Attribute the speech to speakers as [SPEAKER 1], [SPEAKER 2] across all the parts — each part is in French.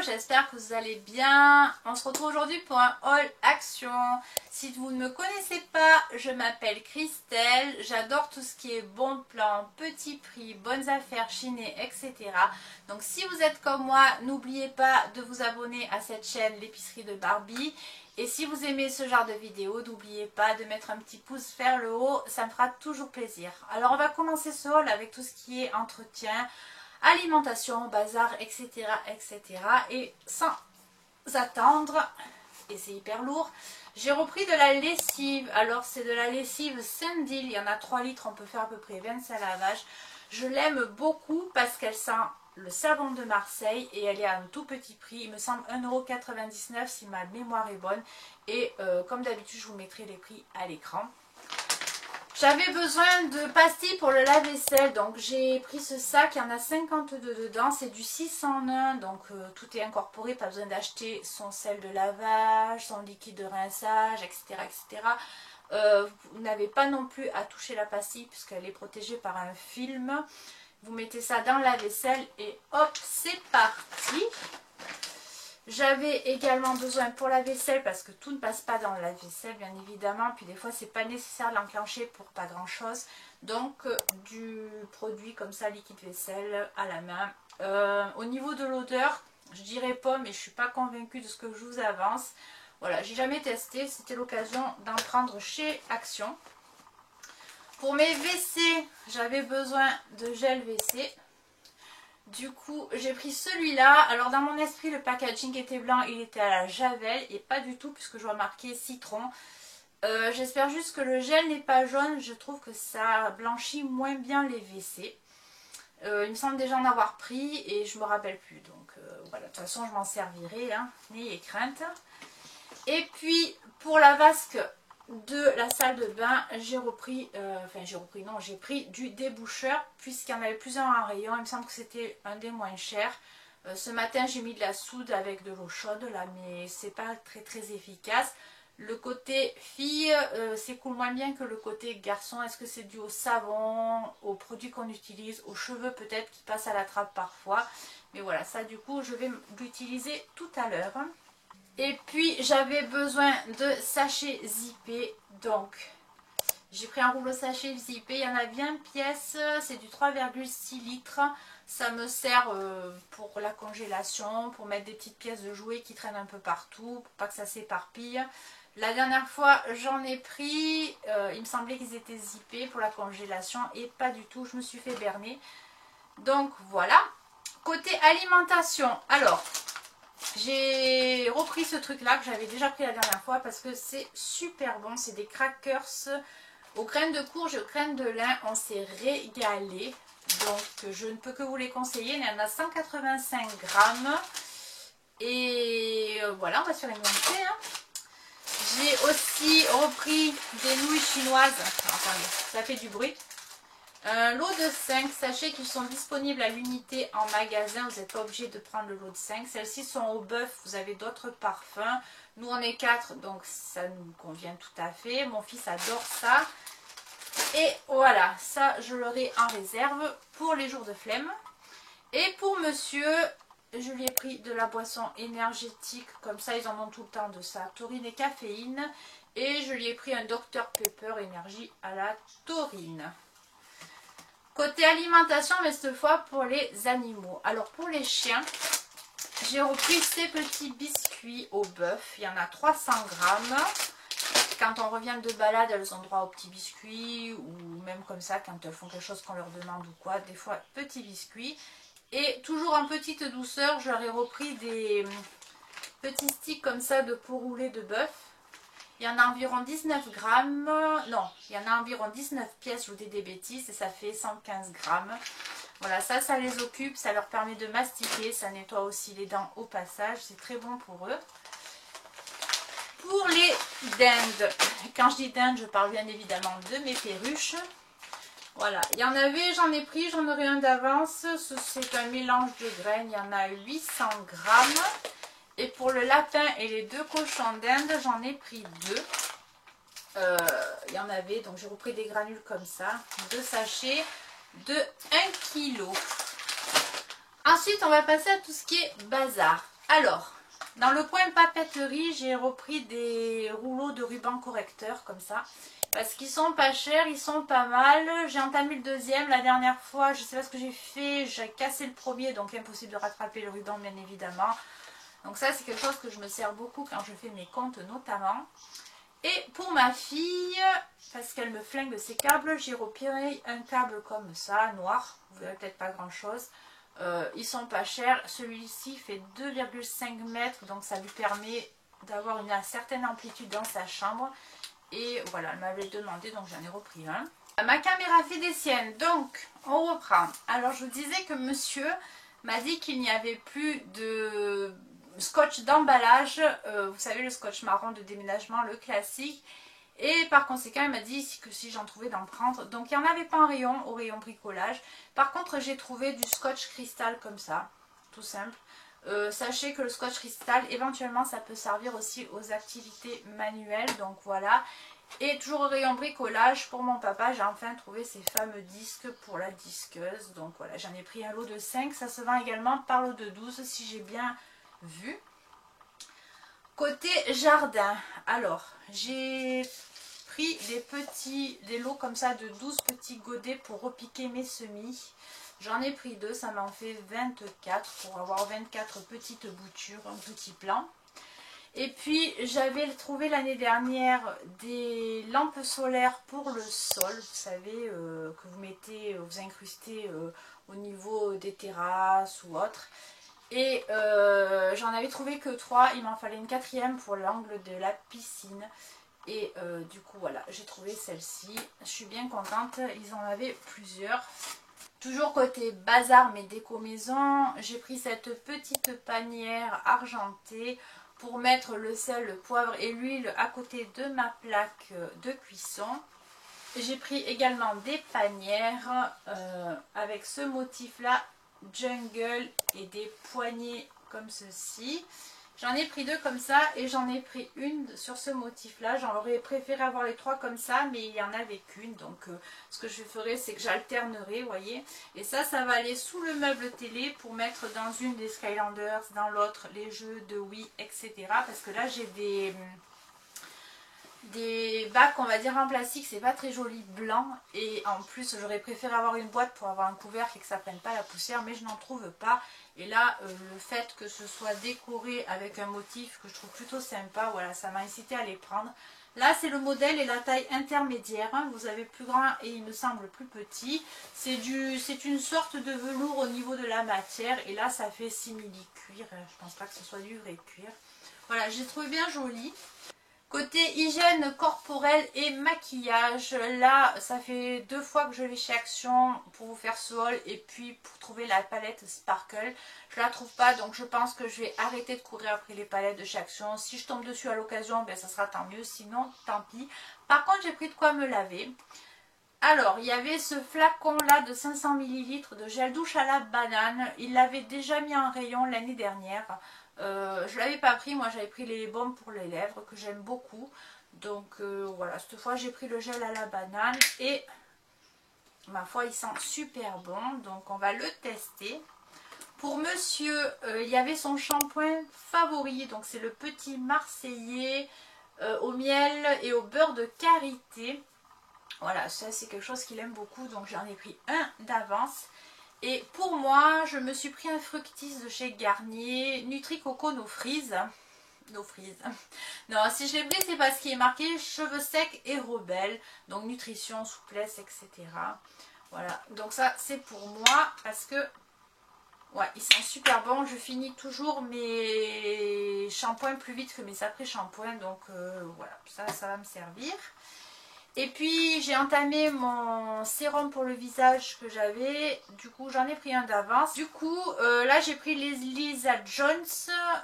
[SPEAKER 1] j'espère que vous allez bien. On se retrouve aujourd'hui pour un haul action. Si vous ne me connaissez pas, je m'appelle Christelle. J'adore tout ce qui est bon plan, petit prix, bonnes affaires chinées, etc. Donc si vous êtes comme moi, n'oubliez pas de vous abonner à cette chaîne, l'épicerie de Barbie. Et si vous aimez ce genre de vidéo, n'oubliez pas de mettre un petit pouce vers le haut, ça me fera toujours plaisir. Alors on va commencer ce haul avec tout ce qui est entretien, alimentation, bazar, etc. etc. Et sans attendre, et c'est hyper lourd, j'ai repris de la lessive. Alors c'est de la lessive Sandil, il y en a 3 litres, on peut faire à peu près 25 lavages. Je l'aime beaucoup parce qu'elle sent le savon de Marseille et elle est à un tout petit prix, il me semble 1,99 € si ma mémoire est bonne. Et comme d'habitude je vous mettrai les prix à l'écran. J'avais besoin de pastilles pour le lave-vaisselle, donc j'ai pris ce sac, il y en a 52 dedans, c'est du 6 en 1, donc tout est incorporé, pas besoin d'acheter son sel de lavage, son liquide de rinçage, etc. etc. Vous n'avez pas non plus à toucher la pastille puisqu'elle est protégée par un film. Vous mettez ça dans la vaisselle et hop, c'est parti. J'avais également besoin pour la vaisselle parce que tout ne passe pas dans la vaisselle bien évidemment, puis des fois c'est pas nécessaire de l'enclencher pour pas grand chose, donc du produit comme ça liquide vaisselle à la main. Au niveau de l'odeur, je dirais pas, mais je suis pas convaincue de ce que je vous avance. Voilà, j'ai jamais testé, c'était l'occasion d'en prendre chez Action. Pour mes WC, j'avais besoin de gel WC. Du coup, j'ai pris celui-là. Alors, dans mon esprit, le packaging était blanc, il était à la javel et pas du tout puisque je vois marqué citron. J'espère juste que le gel n'est pas jaune. Je trouve que ça blanchit moins bien les WC. Il me semble déjà en avoir pris et je me rappelle plus. Donc, voilà, de toute façon, je m'en servirai. Hein. N'ayez crainte. Et puis, pour la vasque de la salle de bain, j'ai pris du déboucheur puisqu'il y en avait plusieurs en rayon. Il me semble que c'était un des moins chers. Ce matin j'ai mis de la soude avec de l'eau chaude là, mais c'est pas très efficace. Le côté fille s'écoule moins bien que le côté garçon. Est-ce que c'est dû au savon, aux produits qu'on utilise, aux cheveux peut-être qui passent à la trappe parfois, mais voilà, ça du coup je vais l'utiliser tout à l'heure. Et puis j'avais besoin de sachets zippés, donc j'ai pris un rouleau sachet zippé, il y en a 20 pièces, c'est du 3,6 litres, ça me sert pour la congélation, pour mettre des petites pièces de jouets qui traînent un peu partout, pour pas que ça s'éparpille. La dernière fois j'en ai pris, il me semblait qu'ils étaient zippés pour la congélation et pas du tout, je me suis fait berner. Donc voilà, côté alimentation, alors j'ai repris ce truc là que j'avais déjà pris la dernière fois parce que c'est super bon. C'est des crackers aux graines de courge et aux graines de lin. On s'est régalé. Donc je ne peux que vous les conseiller. Il y en a 185 grammes. Et voilà, on va se faire une montée. Hein. J'ai aussi repris des nouilles chinoises. Attendez, ça fait du bruit. Un lot de 5 sachets qui sont disponibles à l'unité en magasin. Vous n'êtes pas obligé de prendre le lot de 5. Celles-ci sont au bœuf. Vous avez d'autres parfums. Nous on est 4 donc ça nous convient tout à fait. Mon fils adore ça. Et voilà, ça je l'aurai en réserve pour les jours de flemme. Et pour monsieur, je lui ai pris de la boisson énergétique. Comme ça ils en ont tout le temps de ça. Taurine et caféine. Et je lui ai pris un Dr Pepper énergie à la taurine. Côté alimentation, mais cette fois pour les animaux. Alors pour les chiens, j'ai repris ces petits biscuits au bœuf. Il y en a 300 grammes. Quand on revient de balade, elles ont droit aux petits biscuits. Ou même comme ça, quand elles font quelque chose qu'on leur demande ou quoi. Des fois, petits biscuits. Et toujours en petite douceur, je leur ai repris des petits sticks comme ça de peau roulée de bœuf. Il y en a environ 19 grammes, non, il y en a environ 19 pièces, je vous dis des bêtises, et ça fait 115 grammes. Voilà, ça les occupe, ça leur permet de mastiquer, ça nettoie aussi les dents au passage, c'est très bon pour eux. Pour les dindes, quand je dis dindes, je parle bien évidemment de mes perruches. Voilà, il y en avait, j'en ai pris, j'en aurai un d'avance, c'est un mélange de graines, il y en a 800 grammes. Et pour le lapin et les 2 cochons d'Inde, j'en ai pris 2. Il y en avait, donc j'ai repris des granules comme ça. 2 sachets de 1 kg. Ensuite, on va passer à tout ce qui est bazar. Alors, dans le coin papeterie, j'ai repris des rouleaux de ruban correcteur comme ça. Parce qu'ils sont pas chers, ils sont pas mal. J'ai entamé le deuxième. La dernière fois, je sais pas ce que j'ai fait. J'ai cassé le premier, donc impossible de rattraper le ruban bien évidemment. Donc ça, c'est quelque chose que je me sers beaucoup quand je fais mes comptes notamment. Et pour ma fille, parce qu'elle me flingue ses câbles, j'ai repéré un câble comme ça, noir. Vous verrez peut-être pas grand chose. Ils sont pas chers. Celui-ci fait 2,5 mètres, donc ça lui permet d'avoir une certaine amplitude dans sa chambre. Et voilà, elle m'avait demandé, donc j'en ai repris un. Ma caméra fait des siennes, donc on reprend. Alors je vous disais que monsieur m'a dit qu'il n'y avait plus de scotch d'emballage. Vous savez, le scotch marron de déménagement, le classique. Et par conséquent, il m'a dit que si j'en trouvais d'en prendre. Donc il n'y en avait pas en rayon, au rayon bricolage. Par contre, j'ai trouvé du scotch cristal comme ça, tout simple. Sachez que le scotch cristal, éventuellement, ça peut servir aussi aux activités manuelles. Donc voilà. Et toujours au rayon bricolage, pour mon papa, j'ai enfin trouvé ces fameux disques pour la disqueuse. Donc voilà, j'en ai pris un lot de 5. Ça se vend également par lot de 12, si j'ai bien vu. Côté jardin, alors, j'ai pris des lots comme ça de 12 petits godets pour repiquer mes semis. J'en ai pris 2, ça m'en fait 24 pour avoir 24 petites boutures, un petit plan. Et puis j'avais trouvé l'année dernière des lampes solaires pour le sol, vous savez, que vous mettez, vous incrustez au niveau des terrasses ou autres. Et j'en avais trouvé que 3, il m'en fallait une 4e pour l'angle de la piscine. Et du coup voilà, j'ai trouvé celle-ci, je suis bien contente, ils en avaient plusieurs. Toujours côté bazar mais déco maison, j'ai pris cette petite panière argentée pour mettre le sel, le poivre et l'huile à côté de ma plaque de cuisson. J'ai pris également des panières avec ce motif là, jungle, et des poignées comme ceci. J'en ai pris 2 comme ça et j'en ai pris une sur ce motif là. J'aurais préféré avoir les 3 comme ça, mais il n'y en avait qu'une. Donc ce que je ferai, c'est que j'alternerai, vous voyez. Et ça va aller sous le meuble télé pour mettre dans une des Skylanders, dans l'autre les jeux de Wii, etc. Parce que là j'ai des bacs, on va dire, en plastique, c'est pas très joli, blanc. Et en plus j'aurais préféré avoir une boîte pour avoir un couvercle et que ça prenne pas la poussière, mais je n'en trouve pas. Et là le fait que ce soit décoré avec un motif que je trouve plutôt sympa, voilà, ça m'a incité à les prendre. Là c'est le modèle et la taille intermédiaire, hein. Vous avez plus grand et il me semble plus petit. C'est une sorte de velours au niveau de la matière, et là ça fait simili-cuir, je pense pas que ce soit du vrai cuir. Voilà, j'ai trouvé bien joli. Côté hygiène corporelle et maquillage, là ça fait 2 fois que je vais chez Action pour vous faire ce haul et puis pour trouver la palette Sparkle. Je la trouve pas, donc je pense que je vais arrêter de courir après les palettes de chez Action. Si je tombe dessus à l'occasion, ben ça sera tant mieux, sinon tant pis. Par contre j'ai pris de quoi me laver. Alors il y avait ce flacon là de 500 ml de gel douche à la banane. Il l'avait déjà mis en rayon l'année dernière. Je l'avais pas pris, moi j'avais pris les baumes pour les lèvres que j'aime beaucoup. Donc voilà, cette fois j'ai pris le gel à la banane et ma foi il sent super bon. Donc on va le tester. Pour monsieur, il y avait son shampoing favori, donc c'est le petit Marseillais au miel et au beurre de karité. Voilà, ça c'est quelque chose qu'il aime beaucoup, donc j'en ai pris un d'avance. Et pour moi, je me suis pris un Fructis de chez Garnier, Nutri Coco No Freeze. No Freeze. Non, si je l'ai pris, c'est parce qu'il est marqué cheveux secs et rebelles. Donc nutrition, souplesse, etc. Voilà, donc ça c'est pour moi parce que ouais, ils sont super bons. Je finis toujours mes shampoings plus vite que mes après-shampoings. Donc voilà, ça va me servir. Et puis j'ai entamé mon sérum pour le visage que j'avais, du coup j'en ai pris un d'avance. Du coup là j'ai pris les Lisa Jones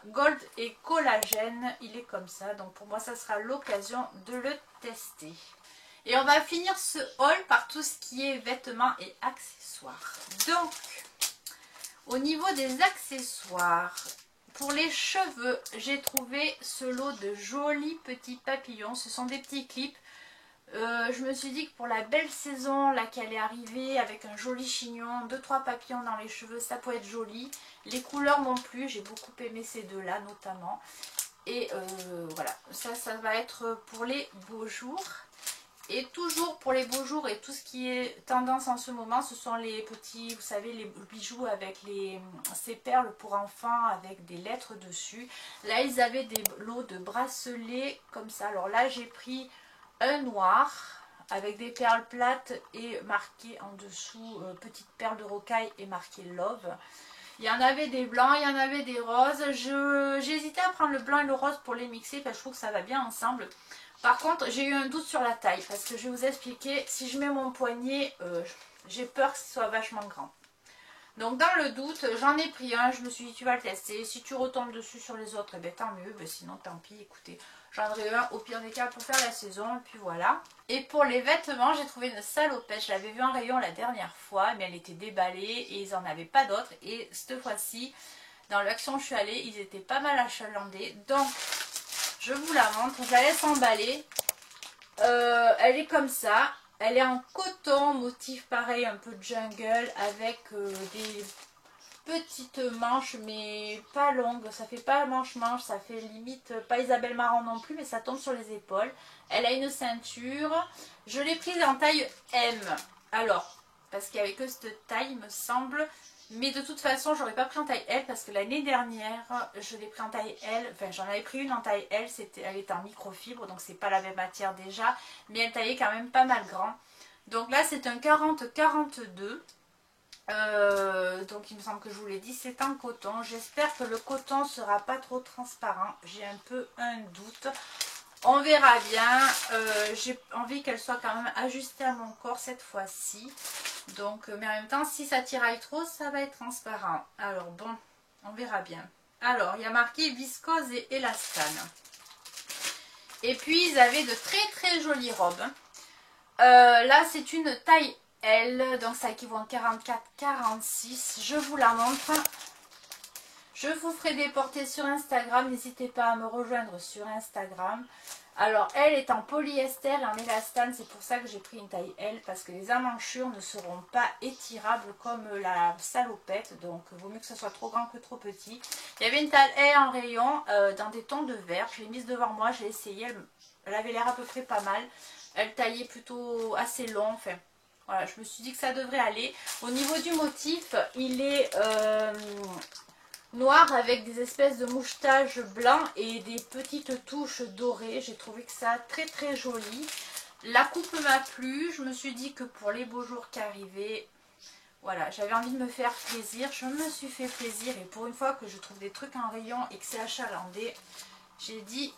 [SPEAKER 1] Gold et Collagène, il est comme ça, donc pour moi ça sera l'occasion de le tester. Et on va finir ce haul par tout ce qui est vêtements et accessoires. Donc au niveau des accessoires, pour les cheveux j'ai trouvé ce lot de jolis petits papillons, ce sont des petits clips. Je me suis dit que pour la belle saison là qui allait arriver, avec un joli chignon, 2-3 papillons dans les cheveux, ça peut être joli. Les couleurs m'ont plu, j'ai beaucoup aimé ces deux là notamment. Et voilà, ça va être pour les beaux jours. Et toujours pour les beaux jours et tout ce qui est tendance en ce moment, ce sont les petits, vous savez, les bijoux avec ces perles pour enfants avec des lettres dessus. Là, ils avaient des lots de bracelets comme ça. Alors là, j'ai pris un noir avec des perles plates et marqué en dessous petite perle de rocaille et marqué Love. Il y en avait des blancs, il y en avait des roses. J'ai hésité à prendre le blanc et le rose pour les mixer parce que je trouve que ça va bien ensemble. Par contre, j'ai eu un doute sur la taille parce que je vais vous expliquer, si je mets mon poignet, j'ai peur que ce soit vachement grand. Donc dans le doute, j'en ai pris un, je me suis dit tu vas le tester. Si tu retombes dessus sur les autres, eh bien, tant mieux, sinon tant pis, écoutez. J'en ai un au pire des cas pour faire la saison, et puis voilà. Et pour les vêtements, j'ai trouvé une salopette. Je l'avais vue en rayon la dernière fois, mais elle était déballée et ils n'en avaient pas d'autres. Et cette fois-ci, dans l'action où je suis allée, ils étaient pas mal achalandés. Donc, je vous la montre, je la laisse emballer. Elle est comme ça. Elle est en coton, motif pareil, un peu jungle, avec des petites manches, mais pas longues. Ça fait pas manche-manche, ça fait limite pas Isabelle Marant non plus, mais ça tombe sur les épaules. Elle a une ceinture. Je l'ai prise en taille M. Alors, parce qu'il n'y avait que cette taille, il me semble. Mais de toute façon, j'aurais pas pris en taille L parce que l'année dernière, je l'ai pris en taille L. Enfin, j'en avais pris une en taille L, elle était en microfibre, donc c'est pas la même matière déjà. Mais elle taillait quand même pas mal grand. Donc là, c'est un 40-42. Donc il me semble que je vous l'ai dit, c'est en coton. J'espère que le coton sera pas trop transparent. J'ai un peu un doute. On verra bien. J'ai envie qu'elle soit quand même ajustée à mon corps cette fois-ci. Donc, mais en même temps, si ça tiraille trop, ça va être transparent. Alors bon, on verra bien. Alors, il y a marqué viscose et élastane. Et puis, ils avaient de très très jolies robes. Là, c'est une taille L, donc ça équivaut en 44-46. Je vous la montre. Je vous ferai des portées sur Instagram. N'hésitez pas à me rejoindre sur Instagram. Alors, elle est en polyester et en élastane. C'est pour ça que j'ai pris une taille L. Parce que les emmanchures ne seront pas étirables comme la salopette. Donc, il vaut mieux que ce soit trop grand que trop petit. Il y avait une taille L en rayon dans des tons de vert. Je l'ai mise devant moi. J'ai essayé. Elle avait l'air à peu près pas mal. Elle taillait plutôt assez long. Enfin, voilà, je me suis dit que ça devrait aller. Au niveau du motif, il est noir avec des espèces de mouchetages blancs et des petites touches dorées. J'ai trouvé que ça très très joli. La coupe m'a plu. Je me suis dit que pour les beaux jours qui arrivaient, voilà, j'avais envie de me faire plaisir. Je me suis fait plaisir et pour une fois que je trouve des trucs en rayon et que c'est achalandé, j'ai dit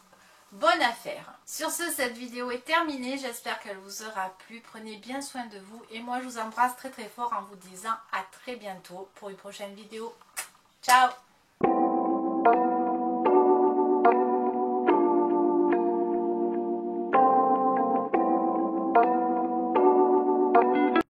[SPEAKER 1] bonne affaire. Sur ce, cette vidéo est terminée. J'espère qu'elle vous aura plu. Prenez bien soin de vous et moi je vous embrasse très très fort en vous disant à très bientôt pour une prochaine vidéo. Ciao!